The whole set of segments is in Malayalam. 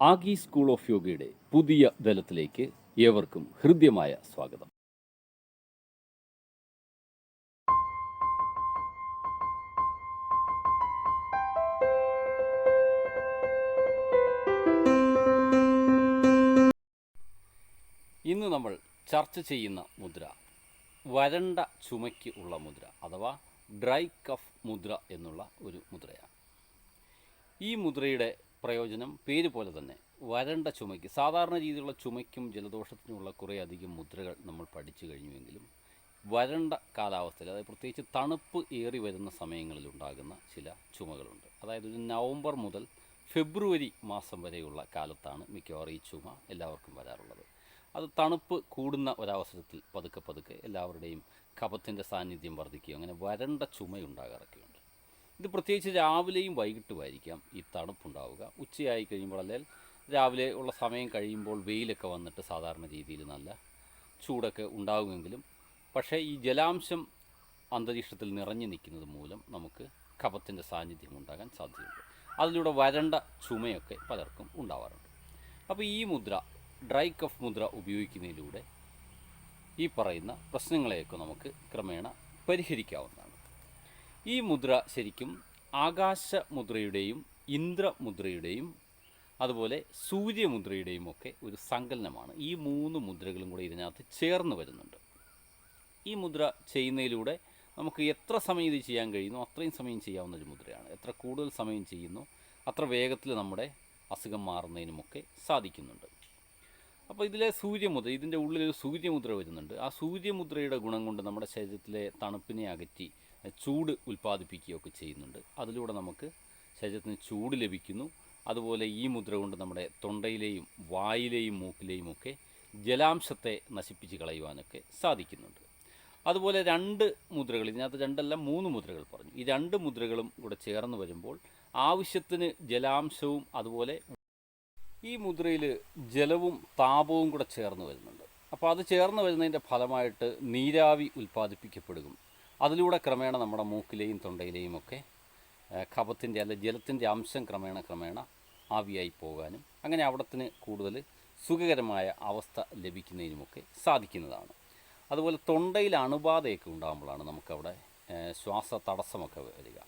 ആഗി സ്കൂൾ ഓഫ് യോഗയുടെ പുതിയ തലത്തിലേക്ക് ഏവർക്കും ഹൃദ്യമായ സ്വാഗതം. ഇന്ന് നമ്മൾ ചർച്ച ചെയ്യുന്ന മുദ്ര വരണ്ട ചുമയ്ക്ക് ഉള്ള മുദ്ര അഥവാ ഡ്രൈ കഫ് മുദ്ര എന്നുള്ള ഒരു മുദ്രയാണ്. ഈ മുദ്രയുടെ പ്രയോജനം പേര് പോലെ തന്നെ വരണ്ട ചുമയ്ക്ക്, സാധാരണ രീതിയിലുള്ള ചുമയ്ക്കും ജലദോഷത്തിനുമുള്ള കുറേ അധികം മുദ്രകൾ നമ്മൾ പഠിച്ചു കഴിഞ്ഞുവെങ്കിലും വരണ്ട കാലാവസ്ഥയിൽ, അതായത് പ്രത്യേകിച്ച് തണുപ്പ് ഏറി വരുന്ന സമയങ്ങളിൽ ഉണ്ടാകുന്ന ചില ചുമകളുണ്ട്. അതായത് ഒരു നവംബർ മുതൽ ഫെബ്രുവരി മാസം വരെയുള്ള കാലത്താണ് മിക്കവാറും ഈ ചുമ എല്ലാവർക്കും വരാറുള്ളത്. അത് തണുപ്പ് കൂടുന്ന ഒരവസരത്തിൽ പതുക്കെ പതുക്കെ എല്ലാവരുടെയും കഫത്തിൻ്റെ സാന്നിധ്യം വർദ്ധിക്കുകയും അങ്ങനെ വരണ്ട ചുമയുണ്ടാകാറൊക്കെയുണ്ട്. ഇത് പ്രത്യേകിച്ച് രാവിലെയും വൈകിട്ടുമായിരിക്കാം ഈ തണുപ്പുണ്ടാവുക. ഉച്ചയായി കഴിയുമ്പോൾ, അല്ലെങ്കിൽ രാവിലെ ഉള്ള സമയം കഴിയുമ്പോൾ വെയിലൊക്കെ വന്നിട്ട് സാധാരണ രീതിയിൽ നല്ല ചൂടൊക്കെ ഉണ്ടാകുമെങ്കിലും പക്ഷേ ഈ ജലാംശം അന്തരീക്ഷത്തിൽ നിറഞ്ഞു നിൽക്കുന്നത് മൂലം നമുക്ക് കഫത്തിൻ്റെ സാന്നിധ്യം ഉണ്ടാകാൻ സാധ്യതയുണ്ട്. അതിലൂടെ വരണ്ട ചുമയൊക്കെ പലർക്കും ഉണ്ടാവാറുണ്ട്. അപ്പോൾ ഈ മുദ്ര, ഡ്രൈ കഫ് മുദ്ര ഉപയോഗിക്കുന്നതിലൂടെ ഈ പറയുന്ന പ്രശ്നങ്ങളെയൊക്കെ നമുക്ക് ക്രമേണ പരിഹരിക്കാവുന്നതാണ്. ഈ മുദ്ര ശരിക്കും ആകാശമുദ്രയുടെയും ഇന്ദ്രമുദ്രയുടെയും അതുപോലെ സൂര്യമുദ്രയുടെയും ഒക്കെ ഒരു സങ്കലനമാണ്. ഈ മൂന്ന് മുദ്രകളും കൂടെ ഇതിനകത്ത് ചേർന്ന് വരുന്നുണ്ട്. ഈ മുദ്ര ചെയ്യുന്നതിലൂടെ നമുക്ക് എത്ര സമയം ഇത് ചെയ്യാൻ കഴിയുന്നു അത്രയും സമയം ചെയ്യാവുന്ന ഒരു മുദ്രയാണ്. എത്ര കൂടുതൽ സമയം ചെയ്യുന്നു അത്ര വേഗത്തിൽ നമ്മുടെ അസുഖം മാറുന്നതിനുമൊക്കെ സാധിക്കുന്നുണ്ട്. അപ്പോൾ ഇതിലെ സൂര്യമുദ്ര, ഇതിൻ്റെ ഉള്ളിലൊരു സൂര്യമുദ്ര വരുന്നുണ്ട്. ആ സൂര്യമുദ്രയുടെ ഗുണം കൊണ്ട് നമ്മുടെ ശരീരത്തിലെ തണുപ്പിനെ അകറ്റി ചൂട് ഉൽപ്പാദിപ്പിക്കുകയൊക്കെ ചെയ്യുന്നുണ്ട്. അതിലൂടെ നമുക്ക് ശരീരത്തിന് ചൂട് ലഭിക്കുന്നു. അതുപോലെ ഈ മുദ്ര കൊണ്ട് നമ്മുടെ തൊണ്ടയിലെയും വായിലെയും മൂക്കിലെയും ഒക്കെ ജലാംശത്തെ നശിപ്പിച്ച് കളയുവാനൊക്കെ സാധിക്കുന്നുണ്ട്. അതുപോലെ രണ്ട് മുദ്രകൾ, ഇതിനകത്ത് രണ്ടല്ല മൂന്ന് മുദ്രകൾ പറഞ്ഞു. ഈ രണ്ട് മുദ്രകളും കൂടെ ചേർന്ന് വരുമ്പോൾ ആവശ്യത്തിന് ജലാംശവും അതുപോലെ ഈ മുദ്രയിൽ ജലവും താപവും കൂടെ ചേർന്ന് വരുന്നുണ്ട്. അപ്പോൾ അത് ചേർന്ന് വരുന്നതിൻ്റെ ഫലമായിട്ട് നീരാവി ഉൽപ്പാദിപ്പിക്കപ്പെടുകയും അതിലൂടെ ക്രമേണ നമ്മുടെ മൂക്കിലെയും തൊണ്ടയിലെയും ഒക്കെ കഫത്തിൻ്റെ അല്ലെ ജലത്തിൻ്റെ അംശം ക്രമേണ ആവിയായി പോകാനും അങ്ങനെ അവിടത്തിന് കൂടുതൽ സുഖകരമായ അവസ്ഥ ലഭിക്കുന്നതിനുമൊക്കെ സാധിക്കുന്നതാണ്. അതുപോലെ തൊണ്ടയിൽ അണുബാധയൊക്കെ ഉണ്ടാകുമ്പോഴാണ് നമുക്കവിടെ ശ്വാസ തടസ്സമൊക്കെ വരിക.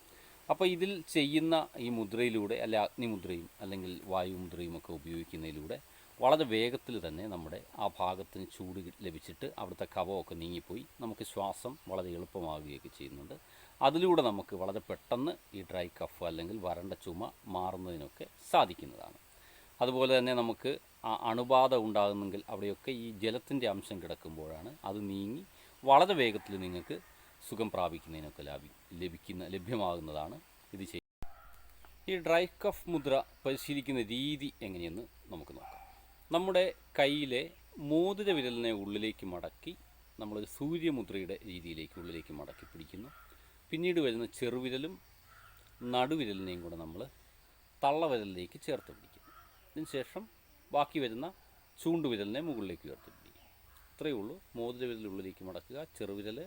അപ്പോൾ ഇതിൽ ചെയ്യുന്ന ഈ മുദ്രയിലൂടെ, അല്ലെ അഗ്നിമുദ്രയും അല്ലെങ്കിൽ വായുമുദ്രയും ഒക്കെ ഉപയോഗിക്കുന്നതിലൂടെ വളരെ വേഗത്തിൽ തന്നെ നമ്മുടെ ആ ഭാഗത്തിന് ചൂട് ലഭിച്ചിട്ട് അവിടുത്തെ കഫമൊക്കെ നീങ്ങിപ്പോയി നമുക്ക് ശ്വാസം വളരെ എളുപ്പമാവുകയൊക്കെ ചെയ്യുന്നുണ്ട്. അതിലൂടെ നമുക്ക് വളരെ പെട്ടെന്ന് ഈ ഡ്രൈ കഫ് അല്ലെങ്കിൽ വരണ്ട ചുമ മാറുന്നതിനൊക്കെ സാധിക്കുന്നതാണ്. അതുപോലെ തന്നെ നമുക്ക് ആ അണുബാധ ഉണ്ടാകുന്നെങ്കിൽ അവിടെയൊക്കെ ഈ ജലത്തിൻ്റെ അംശം കിടക്കുമ്പോഴാണ് അത് നീങ്ങി വളരെ വേഗത്തിൽ നിങ്ങൾക്ക് സുഖം പ്രാപിക്കുന്നതിനൊക്കെ ലഭ്യമാകുന്നതാണ് ഇത് ചെയ്യുന്നത്. ഈ ഡ്രൈ കഫ് മുദ്ര പരിശീലിക്കുന്ന രീതി എങ്ങനെയെന്ന് നമുക്ക് നോക്കാം. നമ്മുടെ കയ്യിലെ മോതിര വിരലിനെ ഉള്ളിലേക്ക് മടക്കി നമ്മളൊരു സൂര്യമുദ്രയുടെ രീതിയിലേക്ക് ഉള്ളിലേക്ക് മടക്കി പിടിക്കുന്നു. പിന്നീട് വരുന്ന ചെറുവിരലും നടുവിരലിനെയും കൂടെ നമ്മൾ തള്ളവിരലിലേക്ക് ചേർത്ത് പിടിക്കുന്നു. ഇതിനുശേഷം ബാക്കി വരുന്ന ചൂണ്ടുവിരലിനെ മുകളിലേക്ക് ഉയർത്തി പിടിക്കും. ഇത്രയേ ഉള്ളൂ. മോതിര വിരൽ ഉള്ളിലേക്ക് മടക്കുക, ചെറുവിരൽ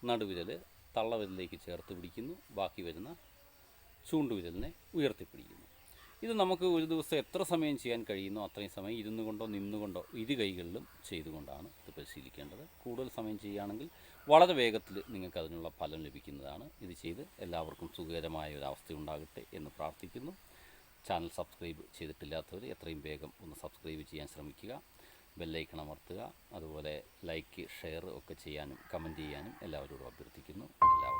നടുവിരൽ തള്ളവിരലിലേക്ക് ചേർത്ത് പിടിക്കുന്നു, ബാക്കി വരുന്ന ചൂണ്ടുവിരലിനെ ഉയർത്തിപ്പിടിക്കുന്നു. ഇത് നമുക്ക് ഒരു ദിവസം എത്ര സമയം ചെയ്യാൻ കഴിയുന്നോ അത്രയും സമയം ഇരുന്നു കൊണ്ടോ നിന്നുകൊണ്ടോ ഇരു കൈകളിലും ചെയ്തുകൊണ്ടാണ് ഇത് പരിശീലിക്കേണ്ടത്. കൂടുതൽ സമയം ചെയ്യുകയാണെങ്കിൽ വളരെ വേഗത്തിൽ നിങ്ങൾക്ക് അതിനുള്ള ഫലം ലഭിക്കുന്നതാണ്. ഇത് ചെയ്ത് എല്ലാവർക്കും സുഖകരമായ ഒരു അവസ്ഥ ഉണ്ടാകട്ടെ എന്ന് പ്രാർത്ഥിക്കുന്നു. ചാനൽ സബ്സ്ക്രൈബ് ചെയ്തിട്ടില്ലാത്തവർ എത്രയും വേഗം ഒന്ന് സബ്സ്ക്രൈബ് ചെയ്യാൻ ശ്രമിക്കുക. ബെല്ലൈക്കൺ അമർത്തുക. അതുപോലെ ലൈക്ക്, ഷെയർ ഒക്കെ ചെയ്യാനും കമൻറ്റ് ചെയ്യാനും എല്ലാവരോടും അഭ്യർത്ഥിക്കുന്നു. എല്ലാവർക്കും